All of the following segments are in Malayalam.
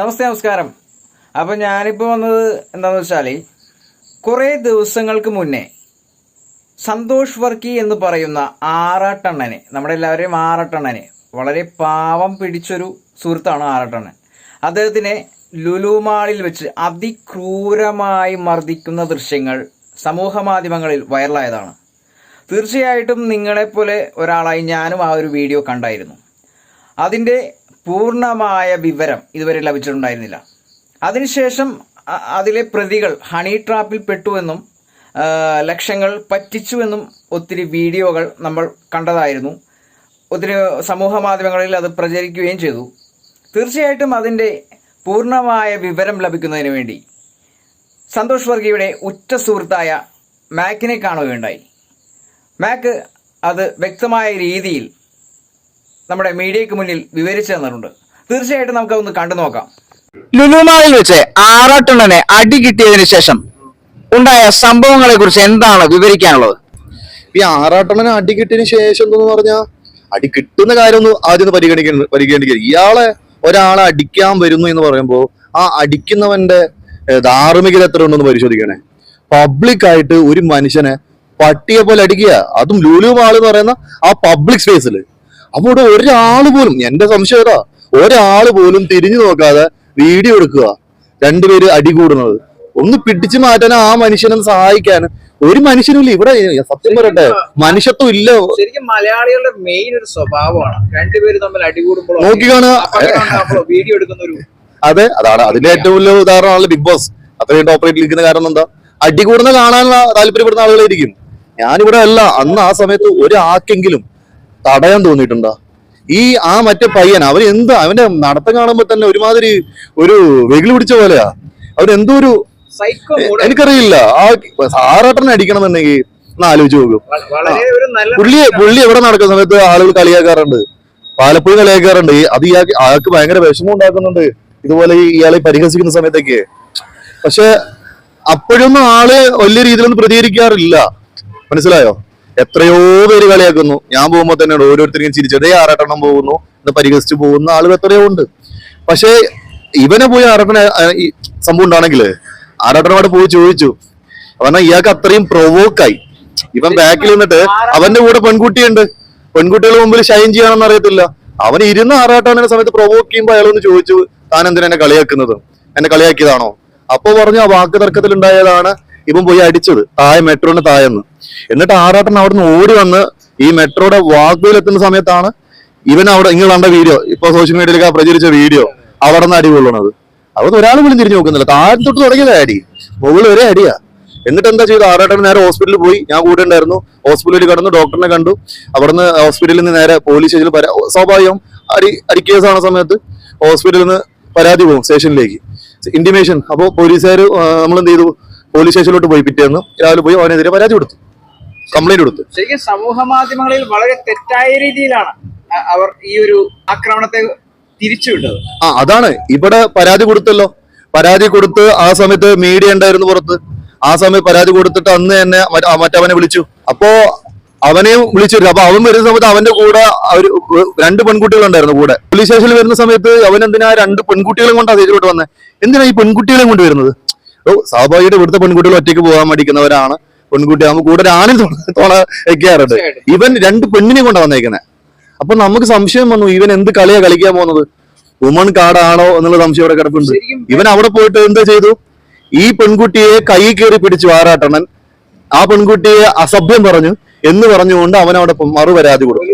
നമസ്കാരം. അപ്പം ഞാനിപ്പോൾ വന്നത് എന്താണെന്ന് വെച്ചാൽ, കുറേ ദിവസങ്ങൾക്ക് മുന്നേ സന്തോഷ് വർക്കി എന്ന് പറയുന്ന ആറാട്ടണ്ണനെ, നമ്മുടെ എല്ലാവരെയും ആറാട്ടണ്ണനെ, വളരെ പാവം പിടിച്ചൊരു സുഹൃത്താണ് ആറാട്ടണ്ണൻ. അദ്ദേഹത്തിനെ ലുലു മാളിൽ വെച്ച് അതിക്രൂരമായി മർദ്ദിക്കുന്ന ദൃശ്യങ്ങൾ സമൂഹ മാധ്യമങ്ങളിൽ വൈറലായതാണ്. തീർച്ചയായിട്ടും നിങ്ങളെപ്പോലെ ഒരാളായി ഞാനും ആ ഒരു വീഡിയോ കണ്ടായിരുന്നു. അതിൻ്റെ പൂർണ്ണമായ വിവരം ഇതുവരെ ലഭിച്ചിട്ടുണ്ടായിരുന്നില്ല. അതിനുശേഷം അതിലെ പ്രതികൾ ഹണി ട്രാപ്പിൽ പെട്ടുവെന്നും ലക്ഷങ്ങൾ പറ്റിച്ചുവെന്നും ഒത്തിരി വീഡിയോകൾ നമ്മൾ കണ്ടതായിരുന്നു. ഒത്തിരി സമൂഹ മാധ്യമങ്ങളിൽ അത് പ്രചരിക്കുകയും ചെയ്തു. തീർച്ചയായിട്ടും അതിൻ്റെ പൂർണ്ണമായ വിവരം ലഭിക്കുന്നതിന് വേണ്ടി സന്തോഷ് വർക്കിയുടെ ഉറ്റ സുഹൃത്തായ മാക്കിനെ കാണുകയുണ്ടായി. മാക്ക് അത് വ്യക്തമായ രീതിയിൽ നമ്മുടെ മീഡിയയ്ക്ക് മുന്നിൽ വിവരിച്ചു തന്നിട്ടുണ്ട്. തീർച്ചയായിട്ടും നമുക്കതൊന്ന് കണ്ടു നോക്കാം. ലുലുമാളിൽ വെച്ച് ആറാട്ടണ്ണനെ അടി കിട്ടിയതിനു ശേഷം ഉണ്ടായ സംഭവങ്ങളെ കുറിച്ച് എന്താണ് വിവരിക്കാനുള്ളത്? ഈ ആറാട്ടണ്ണനെ അടി കിട്ടിയതിനു ശേഷം എന്ന് പറഞ്ഞാൽ അടി കിട്ടുന്ന കാര്യമൊന്നും ആദ്യം പരിഗണിക്കുക. ഒരാളെ അടിക്കാൻ വരുന്നു എന്ന് പറയുമ്പോൾ ആ അടിക്കുന്നവന്റെ ധാർമ്മികത എത്ര ഉണ്ടെന്ന് പരിശോധിക്കണേ. പബ്ലിക്കായിട്ട് ഒരു മനുഷ്യനെ പട്ടിയെ പോലെ അടിക്കുക, അതും ലുലു മാൾ എന്ന് പറയുന്ന ആ പബ്ലിക് സ്പേസിൽ. അപ്പൊ ഇവിടെ ഒരാള് പോലും, എന്റെ സംശയം ഏതാ, ഒരാള് പോലും തിരിഞ്ഞു നോക്കാതെ വീഡിയോ എടുക്കുക, രണ്ടുപേര് അടി കൂടുന്നത്. ഒന്ന് പിടിച്ചു മാറ്റാൻ, ആ മനുഷ്യനെ സഹായിക്കാൻ ഒരു മനുഷ്യനും ഇല്ല ഇവിടെ. സത്യം പറയട്ടെ, മനുഷ്യത്വം ഇല്ല. ശരിക്കും മലയാളികളുടെ മെയിൻ ഒരു സ്വഭാവമാണ് രണ്ടുപേര് തമ്മിൽ അടി കൂടുമ്പോൾ നോക്കി കാണുക, വീഡിയോ എടുക്കുന്ന ഒരു. അതെ, അതാണ് അതിന്റെ ഏറ്റവും വലിയ ഉദാഹരണമാണ് ബിഗ് ബോസ്. അത്രയും ടോപ്പറേറ്റിൽ നിൽക്കുന്ന കാരണം എന്താ? അടി കൂടുന്ന കാണാനുള്ള താല്പര്യപ്പെടുന്ന ആളുകളായിരിക്കും. ഞാനിവിടെ അല്ല, അന്ന് ആ സമയത്ത് ഒരാൾക്കെങ്കിലും തടയാൻ തോന്നിയിട്ടുണ്ടോ? ആ മറ്റേ പയ്യൻ, അവന്റെ നടത്തം കാണുമ്പോ തന്നെ ഒരുമാതിരി ഒരു വെകിളി പിടിച്ച പോലെയാ. അവരെന്തോ ഒരു, എനിക്കറിയില്ല. ആറാട്ടനെ അടിക്കണമെന്നുണ്ടെങ്കിൽ ഒന്ന് ആലോചിച്ച് നോക്കും. പുള്ളി എവിടെ നടക്കുന്ന സമയത്ത് ആളുകൾ കളിയാക്കാറുണ്ട്, പലപ്പോഴും കളിയാക്കാറുണ്ട്. അത് ആൾക്ക് ഭയങ്കര വിഷമം ഉണ്ടാക്കുന്നുണ്ട്, ഇതുപോലെ ഇയാളെ പരിഹസിക്കുന്ന സമയത്തൊക്കെ. പക്ഷെ അപ്പോഴൊന്നും ആള് വലിയ രീതിയിലൊന്നും പ്രതികരിക്കാറില്ല. മനസ്സിലായോ? എത്രയോ പേര് കളിയാക്കുന്നു. ഞാൻ പോകുമ്പോ തന്നെ ഓരോരുത്തരും ചിരിച്ചതേ ആറാട്ടെണ്ണം പോകുന്നു എന്ന് പരിഹസിച്ച് പോകുന്ന ആളുകൾ എത്രയോ ഉണ്ട്. പക്ഷെ ഇവനെ പോയി ആറാട്ടനെ സംഭവം ഉണ്ടാണെങ്കിൽ ആറാട്ടനോട് പോയി ചോദിച്ചു. കാരണം ഇയാൾക്ക് അത്രയും പ്രൊവോക്കായി. ഇവൻ ബാക്കിൽ നിന്നിട്ട് അവന്റെ കൂടെ പെൺകുട്ടിയുണ്ട്, പെൺകുട്ടികളുടെ മുമ്പിൽ ഷൈൻ ചെയ്യാണെന്ന് അറിയത്തില്ല. അവൻ ഇരുന്ന് ആറാട്ടാനെ സമയത്ത് പ്രൊവോക്ക് ചെയ്യുമ്പോൾ അയാളൊന്ന് ചോദിച്ചു, താൻ എന്തിനാ എന്നെ കളിയാക്കുന്നത്, എന്നെ കളിയാക്കിയതാണോ? അപ്പൊ പറഞ്ഞു ആ വാക്ക് തർക്കത്തിൽ ഉണ്ടായതാണ് ഇവൻ പോയി അടിച്ചത് മെട്രോന്റെ താഴെന്ന്. എന്നിട്ട് ആറാട്ടൻ അവിടെ നിന്ന് ഓടി വന്ന് ഈ മെട്രോയുടെ വാഗ്വേയിൽ എത്തുന്ന സമയത്താണ് ഇവൻ അവിടെ, നിങ്ങൾ കണ്ട വീഡിയോ, ഇപ്പൊ സോഷ്യൽ മീഡിയയിലൊക്കെ പ്രചരിച്ച വീഡിയോ, അവിടെ നിന്ന് അടി കൊള്ളണത്. അവിടെ ഒരാൾ പോലും തിരിഞ്ഞു നോക്കുന്നില്ല. താഴെ തൊട്ട് തുടങ്ങിയത് അടി, മുകളിൽ വരെ അടിയാ. എന്നിട്ട് എന്താ ചെയ്തു? ആറാട്ടൻ നേരെ ഹോസ്പിറ്റലിൽ പോയി. ഞാൻ കൂടെ ഉണ്ടായിരുന്നു. ഹോസ്പിറ്റലിൽ കടന്നു, ഡോക്ടറിനെ കണ്ടു. അവിടുന്ന് ഹോസ്പിറ്റലിൽ നിന്ന് നേരെ പോലീസ് സ്റ്റേഷനിൽ സ്വാഭാവികം അടിക്കേസാണ് സമയത്ത് ഹോസ്പിറ്റലിൽ നിന്ന് പരാതി പോകും സ്റ്റേഷനിലേക്ക്, ഇന്റിമേഷൻ. അപ്പോൾ പോലീസുകാർ നമ്മൾ എന്ത് ചെയ്തു, പോലീസ് സ്റ്റേഷനിലോട്ട് പോയി. പിറ്റേന്ന് രാവിലെ പോയി അവനെതിരെ പരാതി കൊടുത്തു, കംപ്ലൈന്റ് കൊടുത്തു. ശരിക്കും സമൂഹ മാധ്യമങ്ങളിൽ വളരെ തെറ്റായ രീതിയിലാണ് അവർ ഈ ഒരു ആക്രമണത്തെ തിരിച്ചുവിട്ടത്. അതാണ് ഇവിടെ പരാതി കൊടുത്തല്ലോ. പരാതി കൊടുത്ത് ആ സമയത്ത് മീഡിയ ഉണ്ടായിരുന്നു പുറത്ത്. ആ സമയത്ത് പരാതി കൊടുത്തിട്ട് അന്ന് തന്നെ മറ്റവനെ വിളിച്ചു. അപ്പോ അവനെയും വിളിച്ചിരുന്നു. അപ്പൊ അവൻ വരുന്ന സമയത്ത് അവന്റെ കൂടെ രണ്ട് പെൺകുട്ടികളുണ്ടായിരുന്നു കൂടെ. പോലീസ് സ്റ്റേഷനിൽ വരുന്ന സമയത്ത് അവൻ എന്തിനാ രണ്ട് പെൺകുട്ടികളെ കൊണ്ട് അതിലോട്ട് വന്നത്? എന്തിനാ ഈ പെൺകുട്ടികളെ കൊണ്ട് വരുന്നത്? സ്വാഭാവികമായിട്ട് ഇവിടുത്തെ പെൺകുട്ടികൾ ഒറ്റയ്ക്ക് പോകാൻ മടിക്കുന്നവരാണ്. പെൺകുട്ടി ആകുമ്പോൾ കൂടെ ഒരാണിൽ തോണ വെക്കാറുണ്ട്. ഇവൻ രണ്ട് പെണ്ണിനെ കൊണ്ടാണ് വന്നേക്കുന്നത്. അപ്പൊ നമുക്ക് സംശയം വന്നു, ഇവൻ എന്ത് കളിയാ കളിക്കാൻ പോകുന്നത്? വുമൺ കാർഡാണോ എന്നുള്ള സംശയം അവിടെ കിടപ്പുണ്ട്. ഇവൻ അവിടെ പോയിട്ട് എന്താ ചെയ്തു? ഈ പെൺകുട്ടിയെ കൈ കയറി പിടിച്ചു ആറാട്ടണ്ണൻ. ആ പെൺകുട്ടിയെ അസഭ്യം പറഞ്ഞു എന്ന് പറഞ്ഞുകൊണ്ട് അവൻ അവിടെ മറുപരാതി കൊടുത്തു.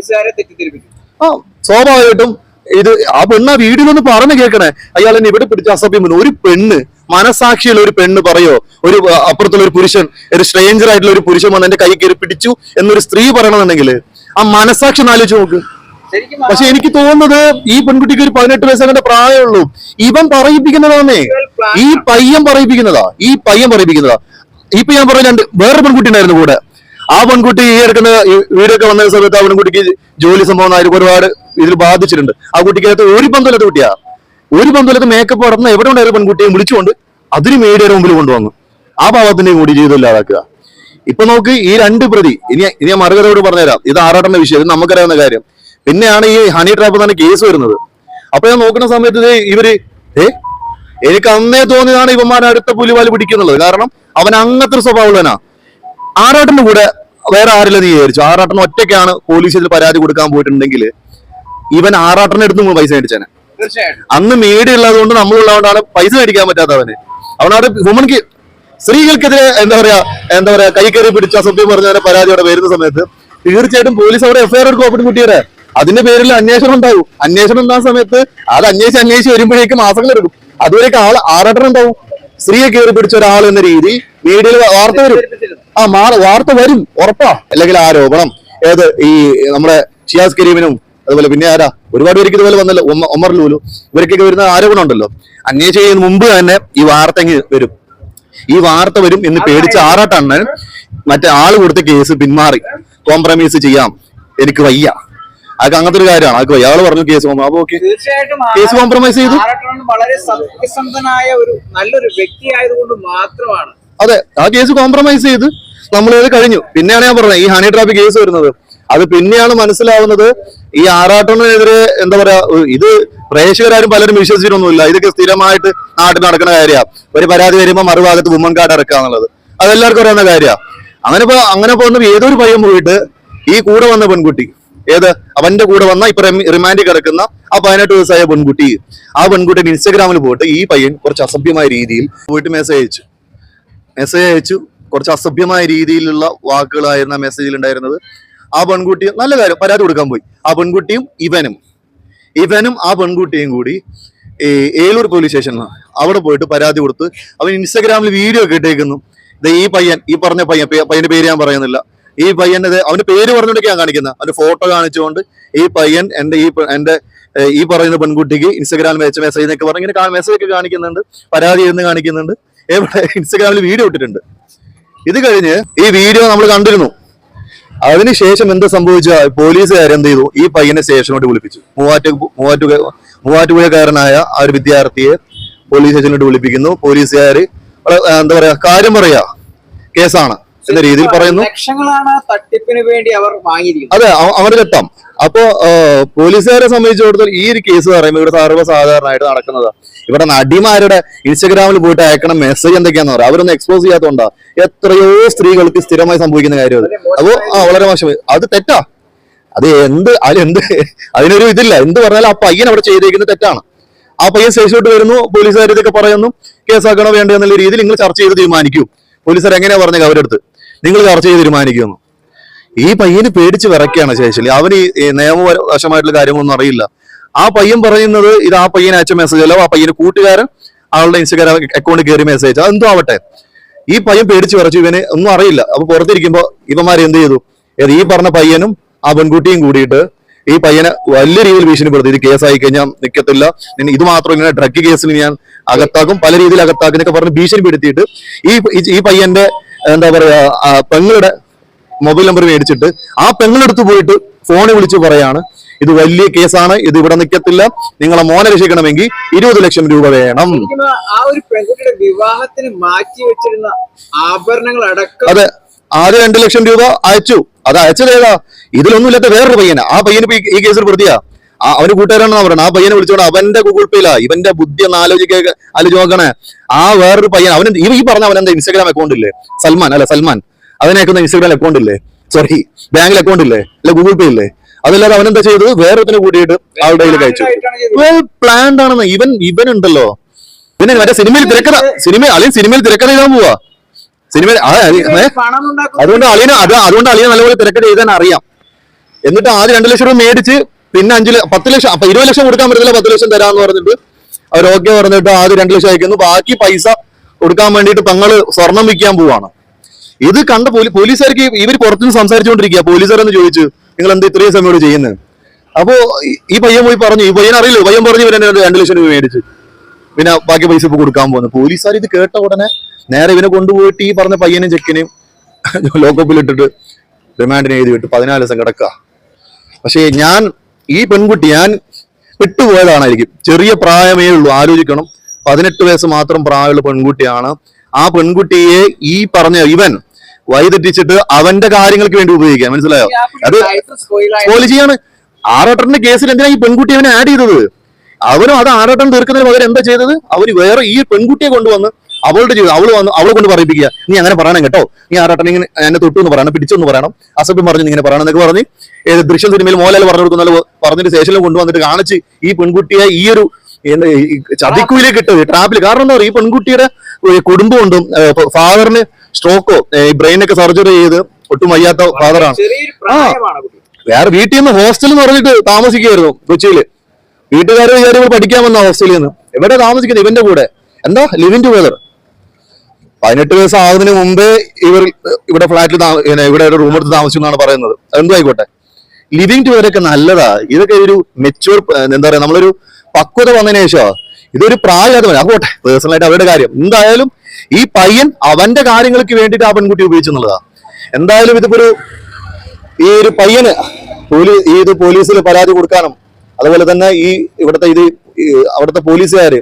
സ്വാഭാവികമായിട്ടും ഇത് ആ പെണ്ണ് ആ വീഡിയോന്ന് പറഞ്ഞു കേൾക്കണേ, അയാൾ എന്നെ ഇവിടെ പിടിച്ച് അസഭ്യം പറഞ്ഞു. ഒരു പെണ്ണ്, മനസാക്ഷിയുള്ള ഒരു പെണ്ണ് പറയോ, ഒരു അപ്പുറത്തുള്ള ഒരു പുരുഷൻ, ഒരു സ്ട്രേഞ്ചർ ആയിട്ടുള്ള ഒരു പുരുഷൻ വന്ന് എന്റെ കൈ കയറി പിടിച്ചു എന്നൊരു സ്ത്രീ പറയണമെന്നുണ്ടെങ്കിൽ ആ മനസാക്ഷി ആലോചിച്ച് നോക്ക്. പക്ഷെ എനിക്ക് തോന്നുന്നത് ഈ പെൺകുട്ടിക്ക് ഒരു 18 വയസ്സങ്ങനെ പ്രായമുള്ളൂ. ഇവൻ പറയിപ്പിക്കുന്നതാണേ, ഈ പയ്യൻ പറയിപ്പിക്കുന്നതാ. ഇപ്പൊ ഞാൻ പറഞ്ഞ വേറൊരു പെൺകുട്ടി ഉണ്ടായിരുന്നു കൂടെ. ആ പെൺകുട്ടി ഈ എടുക്കുന്ന വീഡിയോ ഒക്കെ വന്ന സമയത്ത് ആ പെൺകുട്ടിക്ക് ജോലി സംഭവം ഒരുപാട് ഇതിൽ ബാധിച്ചിട്ടുണ്ട്. ആ കുട്ടിക്കകത്ത് ഒരു ബന്ധമില്ലാത്ത കുട്ടിയാ, ഒരു ബന്ധമില്ലാത്ത മേക്കപ്പ് നടന്ന എവിടെ ഉണ്ടായ പെൺകുട്ടിയെ വിളിച്ചുകൊണ്ട് അതിന് മീഡിയയുടെ മുമ്പിൽ കൊണ്ടുവന്നു ആ പാവത്തിന്റെയും കൂടി ജീവിതം ഇല്ലാതാക്കുക. ഇപ്പൊ നോക്ക്, ഈ രണ്ട് പ്രതി, ഇനി മറുകഥയോട് പറഞ്ഞുതരാം. ഇത് ആറാട്ടന്റെ വിഷയം, ഇത് നമുക്കറിയാവുന്ന കാര്യം. പിന്നെയാണ് ഈ ഹണി ട്രാപ്പ് തന്നെ കേസ് വരുന്നത്. അപ്പൊ ഞാൻ നോക്കുന്ന സമയത്ത് ഇവര് എനിക്ക് അന്നേ തോന്നിയതാണ് ഇവന്മാർ അടുത്ത പുലിവാല് പിടിക്കുന്നുള്ളത്. കാരണം അവൻ അങ്ങനത്തെ ഒരു സ്വഭാവമുള്ളവനാ. ആറാട്ടന്റെ കൂടെ വേറെ ആരില്ല നീ വിചാരിച്ചു? ആറാട്ടൻ ഒറ്റയ്ക്കാണ് പോലീസിൽ പരാതി കൊടുക്കാൻ പോയിട്ടുണ്ടെങ്കിൽ ഇവൻ ആറാട്ടനെ എടുത്ത് പൈസ മേടിച്ചേനെ. തീർച്ചയായിട്ടും അന്ന് മീഡിയ ഉള്ളത് കൊണ്ട് നമ്മളുള്ളതുകൊണ്ടാണ് പൈസ മേടിക്കാൻ പറ്റാത്തവന്. അവനവിടെ വുമൺക്ക് സ്ത്രീകൾക്കെതിരെ എന്താ പറയാ കൈ കയറി പിടിച്ച അസഭ്യം പറഞ്ഞവരെ പരാതി അവിടെ വരുന്ന സമയത്ത് തീർച്ചയായിട്ടും പോലീസ് അവിടെ എഫ്ഐആർ എടുക്കും പെൺകുട്ടിയുടെ. അതിന്റെ പേരിൽ അന്വേഷണം ഉണ്ടാവും. അന്വേഷണം ഉണ്ടാകുന്ന സമയത്ത് അത് അന്വേഷിച്ച് വരുമ്പോഴേക്കും മാസങ്ങൾ എടുക്കും. അതുവരെയൊക്കെ ആറാട്ടം ഉണ്ടാവും. സ്ത്രീയെ കയറി പിടിച്ച ഒരാൾ എന്ന രീതി മീഡിയയിൽ വാർത്ത വരും. വാർത്ത വരും ഉറപ്പാ. അല്ലെങ്കിൽ ആരോപണം ഏത് ഈ നമ്മുടെ ഷിയാസ് കരീമിനും അതുപോലെ പിന്നെ ആരാ ഒരുപാട് പേർക്ക് ഇതുപോലെ വന്നല്ലോ, ഒമർ ലൂലു, ഇവർക്കൊക്കെ വരുന്ന ആരോപണം ഉണ്ടല്ലോ. അന്വേഷണം ചെയ്യുന്ന മുമ്പ് തന്നെ ഈ വാർത്ത വരും. ഈ വാർത്ത വരും എന്ന് പേടിച്ച ആറാട്ടണ്ണൻ മറ്റേ ആള് കൊടുത്ത കേസ് പിന്മാറി കോംപ്രമൈസ് ചെയ്യാം, എനിക്ക് വയ്യ, അതൊക്കെ അങ്ങനത്തെ ഒരു കാര്യമാണ്. അതൊക്കെ അയാൾ പറഞ്ഞു കേസ് അപ്പൊ ഓക്കെ, തീർച്ചയായിട്ടും കേസ് കോംപ്രമൈസ് ചെയ്തു. ആറാട്ടണ്ണൻ വളരെ സത്യസന്ധനായ ഒരു നല്ലൊരു വ്യക്തി ആയതുകൊണ്ട് മാത്രമാണ്. അതെ, ആ കേസ് കോംപ്രമൈസ് ചെയ്ത് നമ്മളത് കഴിഞ്ഞു. പിന്നെയാണ് ഞാൻ പറഞ്ഞത് ഈ ഹണി ട്രാപ്പ് കേസ് വരുന്നത്. അത് പിന്നെയാണ് മനസ്സിലാവുന്നത് ഈ ആറാട്ടണ്ണനെതിരെ എന്താ പറയാ, ഇത് പ്രേക്ഷകരാരും പലരും വിശ്വസിച്ചിട്ടൊന്നുമില്ല. ഇതൊക്കെ സ്ഥിരമായിട്ട് നാട്ടിൽ നടക്കുന്ന കാര്യമാണ്. ഒരു പരാതി വരുമ്പോൾ മറുഭാഗത്ത് വുമൺ കാർഡ് ഇറക്കുക എന്നുള്ളത് അതെല്ലാവർക്കും അറിയാവുന്ന കാര്യമാണ്. അങ്ങനെ പോകുന്ന ഏതൊരു പയ്യൻ പോയിട്ട് ഈ കൂടെ വന്ന പെൺകുട്ടി അവന്റെ കൂടെ വന്ന ഇപ്പൊ റിമാൻഡിൽ കിടക്കുന്ന ആ 18 വയസ്സായ പെൺകുട്ടി, ആ പെൺകുട്ടിയുടെ ഇൻസ്റ്റാഗ്രാമിൽ പോയിട്ട് ഈ പയ്യൻ കുറച്ച് അസഭ്യമായ രീതിയിൽ പോയിട്ട് മെസ്സേജ് അയച്ചു. കുറച്ച് അസഭ്യമായ രീതിയിലുള്ള വാക്കുകളായിരുന്ന മെസ്സേജിൽ ഉണ്ടായിരുന്നത്. ആ പെൺകുട്ടി നല്ല കാര്യം പരാതി കൊടുക്കാൻ പോയി. ആ പെൺകുട്ടിയും ഇവനും ആ പെൺകുട്ടിയും കൂടി ഈ ഏലൂർ പോലീസ് സ്റ്റേഷനിൽ അവിടെ പോയിട്ട് പരാതി കൊടുത്ത് അവൻ ഇൻസ്റ്റാഗ്രാമിൽ വീഡിയോ ഒക്കെ ഇട്ടേക്കുന്നു. ഈ പറഞ്ഞ പയ്യന്റെ പേര് ഞാൻ പറയുന്നില്ല. ഈ പയ്യന്റെ അവന്റെ പേര് പറഞ്ഞുകൊണ്ടൊക്കെ ഞാൻ കാണിക്കുന്നത്. അവന്റെ ഫോട്ടോ കാണിച്ചുകൊണ്ട് ഈ പയ്യൻ എന്റെ ഈ പറയുന്ന പെൺകുട്ടിക്ക് ഇൻസ്റ്റാഗ്രാമിൽ വെച്ച മെസ്സേജ് എന്നൊക്കെ പറഞ്ഞ് ഇങ്ങനെ മെസ്സേജ് ഒക്കെ കാണിക്കുന്നുണ്ട്, പരാതി എന്ന് കാണിക്കുന്നുണ്ട്. എവിടെ ഇൻസ്റ്റാഗ്രാമിൽ വീഡിയോ ഇട്ടിട്ടുണ്ട്. ഇത് കഴിഞ്ഞ് ഈ വീഡിയോ നമ്മൾ കണ്ടിരുന്നു. അതിനുശേഷം എന്ത് സംഭവിച്ച, പോലീസുകാരെന്ത് ചെയ്തു, ഈ പയ്യനെ സ്റ്റേഷനോട്ട് വിളിപ്പിച്ചു. മൂവാറ്റുപുഴക്കാരനായ ആ ഒരു വിദ്യാർത്ഥിയെ പോലീസ് സ്റ്റേഷനിലോട്ട് വിളിപ്പിക്കുന്നു. പോലീസുകാര് എന്താ പറയാ കാര്യം പറയാ, കേസാണ് എന്ന രീതിയിൽ പറയുന്നു. ലക്ഷങ്ങളാണ് തട്ടിപ്പിന് വേണ്ടി അവർ വാങ്ങിയിരിക്കുന്നത്. അതെ, അവര് തെറ്റാം. അപ്പോ പോലീസുകാരെ സംബന്ധിച്ചിടത്തോളം ഈ ഒരു കേസ് പറയുമ്പോൾ ഇവിടെ സർവ്വസാധാരണമായിട്ട് നടക്കുന്നത് ഇവിടെ നടിമാരുടെ ഇൻസ്റ്റഗ്രാമിൽ പോയിട്ട് അയക്കണ മെസ്സേജ് എന്തൊക്കെയാന്ന് പറയാം. അവരൊന്നും എക്സ്പോസ് ചെയ്യാത്തതുകൊണ്ടാ എത്രയോ സ്ത്രീകൾക്ക് സ്ഥിരമായി സംഭവിക്കുന്ന കാര്യം അത്. അപ്പോ വളരെ മോശം, അത് തെറ്റാ. അതിനൊരു ഇതില്ല. എന്ത് പറഞ്ഞാലും ആ പയ്യൻ അവിടെ ചെയ്തേക്കുന്നത് തെറ്റാണ്. ആ പയ്യൻ സ്റ്റേഷനിലോട്ട് വരുന്നു, പോലീസുകാർ ഇതൊക്കെ പറയുന്നു, കേസാക്കണോ വേണ്ടോ എന്നുള്ള രീതിയിൽ നിങ്ങൾ ചർച്ച ചെയ്ത് തീരുമാനിക്കൂ. പോലീസുകാർ എങ്ങനെയാ പറഞ്ഞത് അവരെടുത്ത് നിങ്ങൾ ചർച്ച ചെയ്ത് തീരുമാനിക്കുന്നു. ഈ പയ്യന് പേടിച്ച് വിറയ്ക്കാണ് ശേഷം. അവന് ഈ നിയമവശമായിട്ടുള്ള കാര്യങ്ങളൊന്നും അറിയില്ല. ആ പയ്യൻ പറയുന്നത് ഇത് ആ പയ്യൻ അയച്ച മെസ്സേജ് അല്ല, ആ പയ്യന് കൂട്ടുകാരൻ ആളുടെ ഇൻസ്റ്റാഗ്രാം അക്കൗണ്ടിൽ കയറി മെസ്സേജ്, അതെന്തോ ആവട്ടെ. ഈ പയ്യൻ പേടിച്ച് വിറച്ചു, ഇവന് ഒന്നും അറിയില്ല. അപ്പൊ പുറത്തിരിക്കുമ്പോ ഇവന്മാർ എന്ത് ചെയ്തു, ഈ പറഞ്ഞ പയ്യനും ആ പെൺകുട്ടിയും കൂടിയിട്ട് ഈ പയ്യനെ വലിയ രീതിയിൽ ഭീഷണിപ്പെടുത്തി. ഇത് കേസായി കഴിഞ്ഞാൽ നിൽക്കത്തില്ല, ഇത് മാത്രം ഇങ്ങനെ ഡ്രഗ് കേസിൽ ഞാൻ അകത്താക്കും, പല രീതിയിൽ അകത്താക്കും എന്നൊക്കെ പറഞ്ഞ് ഭീഷണിപ്പെടുത്തിയിട്ട് ഈ പയ്യന്റെ എന്താ പറയാ പെങ്ങളുടെ മൊബൈൽ നമ്പർ മേടിച്ചിട്ട് ആ പെങ്ങളെടുത്ത് പോയിട്ട് ഫോണിൽ വിളിച്ച് പറയാണ് ഇത് വലിയ കേസാണ്, ഇത് ഇവിടെ നിൽക്കത്തില്ല, നിങ്ങളെ മോനെ രക്ഷിക്കണമെങ്കിൽ 20 ലക്ഷം രൂപ വേണം. ആ ഒരു പെൺകുട്ടിയുടെ വിവാഹത്തിന് മാറ്റി വെച്ചിരുന്ന ആഭരണങ്ങൾ അടക്കം അതെ, ആദ്യം 2 ലക്ഷം രൂപ അയച്ചു. അത് അയച്ചതേതാ, ഇതിലൊന്നും ഇല്ലാത്ത വേറൊരു പയ്യന. ആ പയ്യന് ഈ കേസിൽ പ്രതിയാ. അവന് കൂട്ടുകാരാണെന്ന് പറയുന്നത്. ആ പയ്യനെ വിളിച്ചോണ്ട് അവന്റെ ഗൂഗിൾ പേയിലാ, ഇവന്റെ ബുദ്ധി ഒന്ന് ആലോചിക്കണേ. ആ വേറൊരു പയ്യൻ അവൻ ഈ പറഞ്ഞ അവനെന്താ ഇൻസ്റ്റാഗ്രാം അക്കൗണ്ട് ഇല്ലേ, സൽമാൻ അതിനേക്കുന്ന ഇൻസ്റ്റാഗ്രാം അക്കൗണ്ട് ഇല്ലേ, സോറി ബാങ്കിൽ അക്കൗണ്ട് ഇല്ലേ, അല്ലെ ഗൂഗിൾ പേ ഇല്ലേ, അതല്ലാതെ അവനെന്താ ചെയ്തത്, വേറെ കൂടിയിട്ട് ആളുടെ കയ്യിൽ കഴിച്ചു. വെൽ പ്ലാൻഡ് ആണെന്ന് ഇവൻ ഉണ്ടല്ലോ. പിന്നെ മറ്റേ സിനിമയിൽ തിരക്കഥ എഴുതാൻ പോവാ. അതുകൊണ്ട് അളിയനെ നല്ലപോലെ തിരക്കഥ എഴുതാൻ അറിയാം. എന്നിട്ട് ആദ്യം 2 ലക്ഷം രൂപ മേടിച്ച് പിന്നെ 10 ലക്ഷം, 20 ലക്ഷം കൊടുക്കാൻ പറ്റില്ല, 10 ലക്ഷം തരാന്ന് പറഞ്ഞിട്ട് അവർ ഓക്കെ പറഞ്ഞിട്ട് ആദ്യം 2 ലക്ഷം അയക്കുന്നു. ബാക്കി പൈസ കൊടുക്കാൻ വേണ്ടിയിട്ട് തങ്ങള് സ്വർണം വിൽക്കാൻ പോവാണ്. ഇത് കണ്ട പോലീസുകാർക്ക് ഇവർ പുറത്തുനിന്ന് സംസാരിച്ചുകൊണ്ടിരിക്കുക. പോലീസുകാരെന്ന് ചോദിച്ചു നിങ്ങൾ എന്ത് ഇത്രയും സമയം ചെയ്യുന്നത്. അപ്പോ ഈ പയ്യൻ പോയി പറഞ്ഞു, ഈ പയ്യൻ അറിയില്ല, പയ്യൻ പറഞ്ഞു ഇവരെ 2 ലക്ഷം രൂപ മേടിച്ച് പിന്നെ ബാക്കി പൈസ ഇപ്പൊ കൊടുക്കാൻ പോകുന്നു. പോലീസുകാർ ഇത് കേട്ട ഉടനെ നേരെ ഇവനെ കൊണ്ടുപോയിട്ട് ഈ പറഞ്ഞ പയ്യനും ചെക്കിനെയും ലോക്കപ്പിൽ ഇട്ടിട്ട് റിമാൻഡിന് എഴുതി വിട്ട് 14 ദിവസം കിടക്കുക. പക്ഷേ ഈ പെൺകുട്ടി ഞാൻ വിട്ടുപോയതാണായിരിക്കും. ചെറിയ പ്രായമേ ഉള്ളൂ, ആലോചിക്കണം. 18 വയസ്സ് മാത്രം പ്രായമുള്ള പെൺകുട്ടിയാണ്. ആ പെൺകുട്ടിയെ ഈ പറഞ്ഞ ഇവൻ വഴിതെറ്റിച്ചിട്ട് അവന്റെ കാര്യങ്ങൾക്ക് വേണ്ടി ഉപയോഗിക്കാൻ, മനസ്സിലായോ? അത് സ്പോയിൽ ചെയ്യാണ്. ആറാട്ടന്റെ കേസിൽ എന്തിനാ ഈ പെൺകുട്ടി അവനെ ആഡ് ചെയ്തത്? അവരും അത് ആറാട്ടം തീർക്കുന്നതിന് പകരം എന്താ ചെയ്തത്? അവര് വേറെ ഈ പെൺകുട്ടിയെ കൊണ്ടുവന്ന് അവളുടെ ജീവിതം അവളെ കൊണ്ട് പറയിപ്പിക്കുക. നീ അങ്ങനെ പറയണം കേട്ടോ, നീ ആറാട്ടൻ ഇങ്ങനെ എന്നെ തൊട്ടു എന്ന് പറയണം, പിടിച്ചെന്ന് പറയണം, അസഭ്യം പറഞ്ഞു ഇങ്ങനെ പറയണം എന്നൊക്കെ പറഞ്ഞ് ദൃശ്യം സിനിമയിൽ മോഹൻലാൽ പറഞ്ഞു കൊടുക്കുന്ന പറഞ്ഞിട്ട് സ്റ്റേഷനിൽ കൊണ്ടുവന്നിട്ട് കാണിച്ച് ഈ പെൺകുട്ടിയെ ഈ ഒരു ചതിക്കൂലേക്ക് ഇട്ടത്, ട്രാപ്പിൽ. കാരണം എന്താ പറയുക, ഈ പെൺകുട്ടിയുടെ കുടുംബം കൊണ്ടും ഫാദറിന് സ്ട്രോക്കോ ബ്രെയിനൊക്കെ സർജറി ചെയ്ത് ഒട്ടും വയ്യാത്ത ഫാദറാണ്. വേറെ വീട്ടിൽ നിന്ന് ഹോസ്റ്റൽ എന്ന് പറഞ്ഞിട്ട് താമസിക്കുകയായിരുന്നു കൊച്ചിയില്. വീട്ടുകാരെ വിചാരിച്ച് പഠിക്കാൻ വന്ന ഹോസ്റ്റലിൽ നിന്ന് എവിടെ താമസിക്കുന്നത്? ഇവന്റെ കൂടെ എന്താ ലിവിങ് ടുഗദർ. 18 വയസ്സാകുന്നതിന് മുമ്പേ ഇവിടെ ഫ്ലാറ്റിൽ ഇവിടെ ഒരു റൂം എടുത്ത് താമസിച്ചു എന്നാണ് പറയുന്നത്. എന്തോ ആയിക്കോട്ടെ, ലിവിങ് ടുഗദർ ഒക്കെ നല്ലതാ. ഇതൊക്കെ ഒരു മെച്യൂർ, എന്താ പറയാ, നമ്മളൊരു പക്വത വന്നതിന് ശേഷം ഇതൊരു പ്രായമായിട്ട് ആകോട്ടെ, പേഴ്സണലായിട്ട് അവരുടെ കാര്യം. എന്തായാലും ഈ പയ്യൻ അവന്റെ കാര്യങ്ങൾക്ക് വേണ്ടിയിട്ട് ആ പെൺകുട്ടി ഉപയോഗിച്ചെന്നുള്ളതാ. എന്തായാലും ഇതിപ്പോ ഈ ഒരു പയ്യന് പോലീസിൽ പരാതി കൊടുക്കാനും അതുപോലെ തന്നെ അവിടുത്തെ പോലീസുകാര്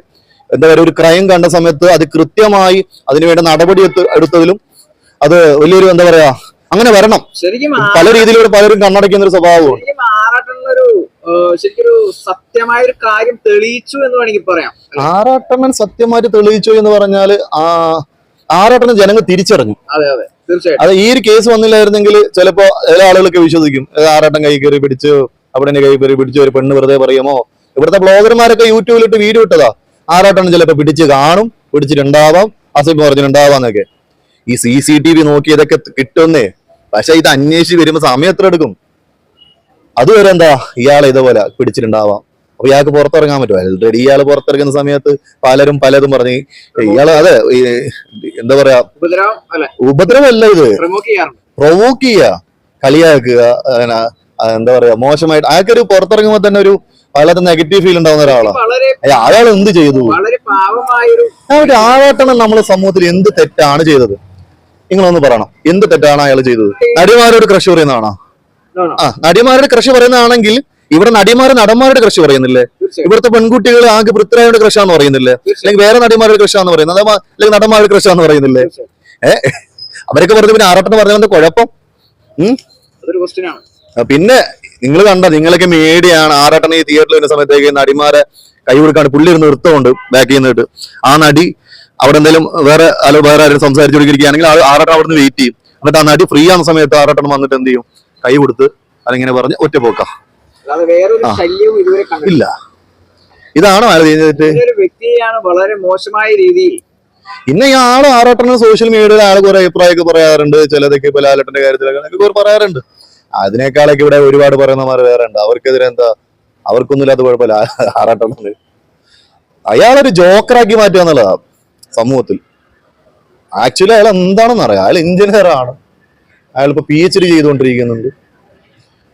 എന്താ പറയുക, ഒരു ക്രൈം കണ്ട സമയത്ത് അത് കൃത്യമായി അതിനുവേണ്ട നടപടി എടുത്തതിലും അത് വലിയൊരു എന്താ പറയാ, അങ്ങനെ വരണം. ശരിക്കും പല രീതിയിലൂടെ പലരും കണ്ണടയ്ക്കുന്ന ഒരു സ്വഭാവമാണ്. ശരിക്കൊരു സത്യമായ ഒരു കാര്യം തെളിയിച്ചു എന്ന് വേണമെങ്കിൽ പറയാം. ആറാട്ടണ്ണൻ സത്യമായിട്ട് തെളിയിച്ചു എന്ന് പറഞ്ഞാല് ആറാട്ടണ്ണൻ ജനങ്ങൾ തിരിച്ചറിഞ്ഞു. അതെ അതെ, തീർച്ചയായിട്ടും. അത് ഈ ഒരു കേസ് വന്നില്ലായിരുന്നെങ്കിൽ ചിലപ്പോ ചില ആളുകളൊക്കെ വിശ്വസിക്കും ആറാട്ടൻ കൈ കയറി പിടിച്ച്, അവിടെ കൈ കയറി പിടിച്ച് ഒരു പെണ്ണ് വെറുതെ പറയുമോ. ഇവിടുത്തെ ബ്ലോഗർമാരൊക്കെ യൂട്യൂബിലിട്ട് വീഡിയോ ഇട്ടതാ, ആറാട്ടണ്ണൻ ചിലപ്പോ പിടിച്ച് കാണും, പിടിച്ചിട്ടുണ്ടാവാം, അസഭ്യം പറഞ്ഞിട്ടുണ്ടാവാന്നൊക്കെ. ഈ CCTV നോക്കി ഇതൊക്കെ കിട്ടുന്നേ. പക്ഷെ ഇത് അന്വേഷിച്ച് വരുമ്പോ സമയം എത്ര എടുക്കും? അതുവരെ എന്താ ഇയാളെ ഇതുപോലെ പിടിച്ചിട്ടുണ്ടാവാം. അപ്പൊ ഇയാൾക്ക് പുറത്തിറങ്ങാൻ പറ്റുമോ? ഓൾറെഡി ഇയാൾ പുറത്തിറങ്ങുന്ന സമയത്ത് പലരും പലതും പറഞ്ഞ് ഇയാള് അതെ എന്താ പറയാ, ഉപദ്രവമല്ല ഇത്, പ്രൊവോക്ക് ചെയ്യുക, കളിയാക്കുക, എന്താ പറയാ, മോശമായിട്ട്. അയാൾക്കൊരു പുറത്തിറങ്ങുമ്പോ തന്നെ ഒരു പലതും നെഗറ്റീവ് ഫീൽ ഉണ്ടാവുന്ന ഒരാളാണ്. അയാൾ എന്ത് ചെയ്തു? ആറാട്ടണ്ണൻ നമ്മളെ സമൂഹത്തിൽ എന്ത് തെറ്റാണ് ചെയ്തത്? നിങ്ങളൊന്ന് പറയണം, എന്ത് തെറ്റാണ് അയാൾ ചെയ്തത്? നടിമാരോട് ക്രഷ് പറയുന്നതാണോ? നടിമാരുടെ ക്രഷ് പറയുന്നതാണെങ്കിൽ ഇവിടെ നടന്മാരുടെ ക്രഷ് പറയുന്നില്ലേ? ഇവിടുത്തെ പെൺകുട്ടികൾ ആകെ പൃഥ്വിരാജിന്റെ ക്രഷാന്ന് പറയുന്നില്ലേ? അല്ലെങ്കിൽ വേറെ നടിമാരുടെ ക്രഷാന്ന് പറയുന്നത്, അല്ലെങ്കിൽ നടന്മാരുടെ ക്രഷാന്ന് പറയുന്നില്ലേ? അവരൊക്കെ പറഞ്ഞ പിന്നെ ആറാട്ടൻ പറഞ്ഞതിന്റെ കുഴപ്പം. പിന്നെ നിങ്ങൾ നിങ്ങളൊക്കെ മേടിയാണ് ആറാട്ടൻ ഈ തിയേറ്ററിൽ വരുന്ന സമയത്തേക്ക് നടിമാരെ കൈ കൊടുക്കാണ്ട് പുള്ളി ഇരുന്ന് നിർത്തമുണ്ട് ബാക്കിൽ നിന്നിട്ട്. ആ നടി അവിടെ എന്തെങ്കിലും വേറെ ആരും സംസാരിച്ചുകൊണ്ടിരിക്കുകയാണെങ്കിൽ ആറാട്ടൻ അവിടെ നിന്ന് വെയിറ്റ് ചെയ്യും. എന്നിട്ട് ആ നടി ഫ്രീ ആവുന്ന സമയത്ത് ആറാട്ടൻ വന്നിട്ട് എന്ത് ചെയ്യും? കൈ കൊടുത്ത് അതിങ്ങനെ പറഞ്ഞ് ഒറ്റ പോക്കാം. ഇല്ല, ഇതാണോ അയാൾ ചെയ്തിട്ട്? വളരെ മോശമായ രീതിയിൽ ഇന്ന് ഈ ആറാട്ടന് സോഷ്യൽ മീഡിയയിൽ ആൾ കുറെ അഭിപ്രായമൊക്കെ പറയാറുണ്ട്. ചിലതൊക്കെ ഇപ്പൊ ലാലേട്ടന്റെ കാര്യത്തിലൊക്കെ പറയാറുണ്ട്. അതിനേക്കാളൊക്കെ ഇവിടെ ഒരുപാട് പറയുന്നമാർ വേറെ ഉണ്ട്. അവർക്കെതിരെ എന്താ, അവർക്കൊന്നുമില്ലാത്ത കുഴപ്പമില്ല. ആറാട്ടണ്ണന് അയാളൊരു ജോക്കറാക്കി മാറ്റുക എന്നുള്ളതാ സമൂഹത്തിൽ. ആക്ച്വലി അയാൾ എന്താണെന്ന് അറിയാം, അയാൾ എഞ്ചിനീയർ ആണ്. അയാൾ ഇപ്പൊ PhD ചെയ്തുകൊണ്ടിരിക്കുന്നുണ്ട്.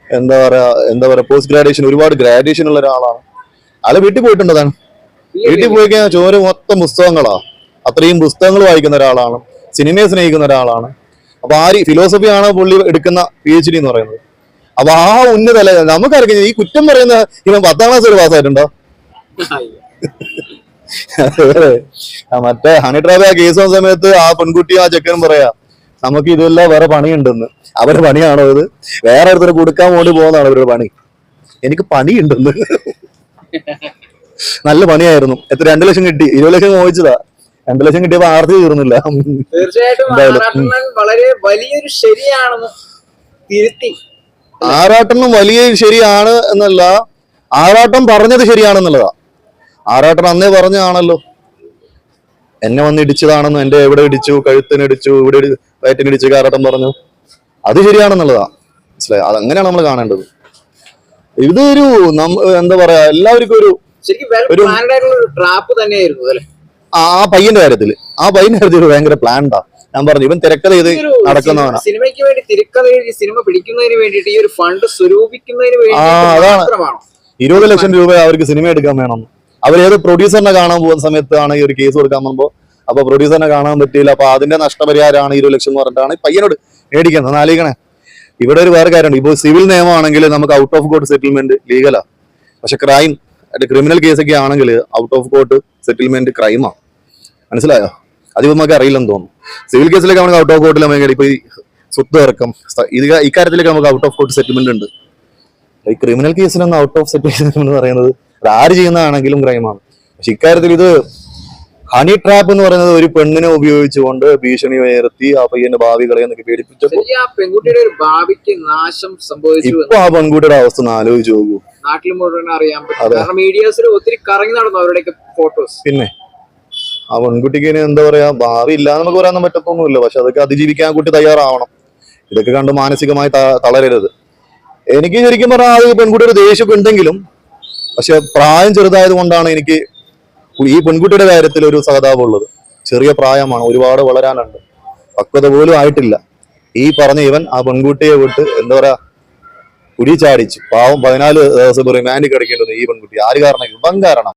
എന്താ പറയാ പോസ്റ്റ് ഗ്രാജുവേഷൻ, ഒരുപാട് ഗ്രാജുവേഷൻ ഉള്ള ഒരാളാണ്. അയാൾ വീട്ടിൽ പോയിട്ടുണ്ടതാണ്. വീട്ടിൽ പോയി കഴിഞ്ഞാൽ ചോര മൊത്തം പുസ്തകങ്ങളാ. അത്രയും പുസ്തകങ്ങൾ വായിക്കുന്ന ഒരാളാണ്, സിനിമയെ സ്നേഹിക്കുന്ന ഒരാളാണ്. അപ്പൊ ഫിലോസഫിയാണ് പുള്ളി എടുക്കുന്ന PhD എന്ന് പറയുന്നത്. അപ്പൊ ആ ഉന്നതല നമുക്കറിയാം. ഈ കുറ്റം പറയുന്ന ഇവൻ 10ാം ക്ലാസ് ഒരു പാസ്സായിട്ടുണ്ടോ? മറ്റേ ഹണി ട്രാപ്പ് ആ കേസ് വന്ന സമയത്ത് ആ പെൺകുട്ടി ആ ചെക്കനും പറയാ നമുക്ക് ഇതെല്ലാം വേറെ പണിയുണ്ടെന്ന്. അവരുടെ പണിയാണോ ഇത്? വേറെ ഒരുത്തരെ കൊടുക്കാൻ വേണ്ടി പോകുന്നതാണ് അവരുടെ പണി. എനിക്ക് പണിയുണ്ടെന്ന്. നല്ല പണിയായിരുന്നു. എത്ര 2 ലക്ഷം കിട്ടി, 20 ലക്ഷം മോഹിച്ചതാ. 2 ലക്ഷം കിട്ടിയപ്പോ ആർത്തി തീർന്നില്ല. തീർച്ചയായിട്ടും വളരെ വലിയൊരു ശരിയാണെന്ന് തിരുത്തി. ആറാട്ടനും വലിയ ശരിയാണ് എന്നല്ല, ആറാട്ടം പറഞ്ഞത് ശരിയാണെന്നുള്ളതാ. ആറാട്ടൻ അന്നേ പറഞ്ഞാണല്ലോ എന്നെ വന്ന് ഇടിച്ചതാണെന്ന്. എന്റെ എവിടെ ഇടിച്ചു, കഴുത്തിനിടിച്ചു, ഇവിടെ വയറ്റിനിടിച്ചു, ആറാട്ടൻ പറഞ്ഞു. അത് ശരിയാണെന്നുള്ളതാ. മനസ്സിലായി? അതങ്ങനെയാണ് നമ്മൾ കാണേണ്ടത്. ഇതൊരു എന്താ പറയാ, എല്ലാവർക്കും ഒരു ട്രാപ്പ് തന്നെയായിരുന്നു അല്ലേ ആ പയ്യന്റെ കാര്യത്തില്. ഭയങ്കര പ്ലാൻഡാ. ഞാൻ പറഞ്ഞു, ഇവൻ തിരക്കഥ ചെയ്ത് നടക്കുന്നവനാ. സിനിമയ്ക്ക് വേണ്ടി തിരക്കഥ എഴുതി സിനിമ പിടിക്കുന്നതിന് വേണ്ടിയിട്ട് ഈ ഒരു ഫണ്ട് സ്വരൂപിക്കുന്നതിന് വേണ്ടി അതാണ് 20 ലക്ഷം രൂപ അവർക്ക് സിനിമ എടുക്കാൻ വേണം. അവരേത് പ്രൊഡ്യൂസറിനെ കാണാൻ പോകുന്ന സമയത്താണ് ഈ ഒരു കേസ് കൊടുക്കാൻ പോകുമ്പോ, അപ്പൊ പ്രൊഡ്യൂസറിനെ കാണാൻ പറ്റിയില്ല. അപ്പൊ അതിന്റെ നഷ്ടപരിഹാരമാണ് 20 ലക്ഷം എന്ന് പറഞ്ഞിട്ടാണ് പയ്യനോട് മേടിക്കുന്നത്. ആലോചിക്കണേ. ഇവിടെ ഒരു വേറെ കാര്യമുണ്ട്. ഇപ്പൊ സിവിൽ നിയമമാണെങ്കിൽ നമുക്ക് ഔട്ട് ഓഫ് കോർട്ട് സെറ്റിൽമെന്റ് ലീഗലാ. പക്ഷെ ക്രിമിനൽ കേസൊക്കെ ആണെങ്കിൽ ഔട്ട് ഓഫ് കോർട്ട് സെറ്റിൽമെന്റ് ക്രൈമാ. മനസ്സിലായോ? അത് നമുക്ക് അറിയില്ലെന്ന് തോന്നുന്നു. സിവിൽ കേസിലൊക്കെ നമുക്ക് ഔട്ട് ഓഫ് കോർട്ടിൽ നമുക്ക് ഇപ്പൊ ഈ സ്വത്ത് ഇറക്കം ഇക്കാര്യത്തിലൊക്കെ നമുക്ക് ഔട്ട് ഓഫ് കോർട്ട് സെറ്റിൽമെന്റ് ഉണ്ട്. ഈ ക്രിമിനൽ കേസിലൊന്നും ഔട്ട് ഓഫ് സെറ്റിൽമെന്റ് എന്ന് പറയുന്നത് അത് ആര് ചെയ്യുന്നതാണെങ്കിലും ക്രൈമാണ്. പക്ഷെ ഇക്കാര്യത്തിൽ ഇത് ഹണി ട്രാപ്പ് എന്ന് പറയുന്നത് ഒരു പെണ്ണിനെ ഉപയോഗിച്ചുകൊണ്ട് ഭീഷണി ഉയർത്തി ആ പയ്യന്റെ ഭാവി കളയെന്നൊക്കെ പേടിപ്പിച്ചപ്പോ ആ പെൺകുട്ടിയുടെ ഒരു ഭാവിക്ക് നാശം സംഭവിച്ചു ഇപ്പൊ ആ പെൺകുട്ടിയുടെ അവസ്ഥ ഒന്ന് ആലോചിച്ച് നോക്കൂ. നാട്ടിൽ മുഴുവൻ അറിയാൻ പറ്റും. കാരണം മീഡിയാസിൽ ഒത്തിരി കറങ്ങി നടന്നു അവരുടെയൊക്കെ ഫോട്ടോസ്. പിന്നെ ആ പെൺകുട്ടിക്ക് ഇനി എന്താ പറയാ, ഭാവി ഇല്ല നമുക്ക് പറയാനൊന്നും പറ്റത്തൊന്നുമില്ല. പക്ഷെ അതൊക്കെ അതിജീവിക്കാൻ കുട്ടി തയ്യാറാവണം. ഇതൊക്കെ കണ്ട് മാനസികമായി തളരരുത്. എനിക്ക് ശരിക്കും പറഞ്ഞാൽ അത് പെൺകുട്ടിയുടെ ദേഷ്യം ഉണ്ടെങ്കിലും, പക്ഷെ പ്രായം ചെറുതായത് കൊണ്ടാണ് എനിക്ക് ഈ പെൺകുട്ടിയുടെ കാര്യത്തിൽ ഒരു സഹതാപമുള്ളത്. ചെറിയ പ്രായമാണ്, ഒരുപാട് വളരാനുണ്ട്, പക്വത പോലും ആയിട്ടില്ല. ഈ പറഞ്ഞ ഇവൻ ആ പെൺകുട്ടിയെ വിട്ട് എന്താ പറയാ കുടി ചാടിച്ചു. പാവം 14 ദിവസം റിമാൻഡ് കിടക്കേണ്ടത് ഈ പെൺകുട്ടി. ആര് കാരണം? ഇവൻ കാരണം.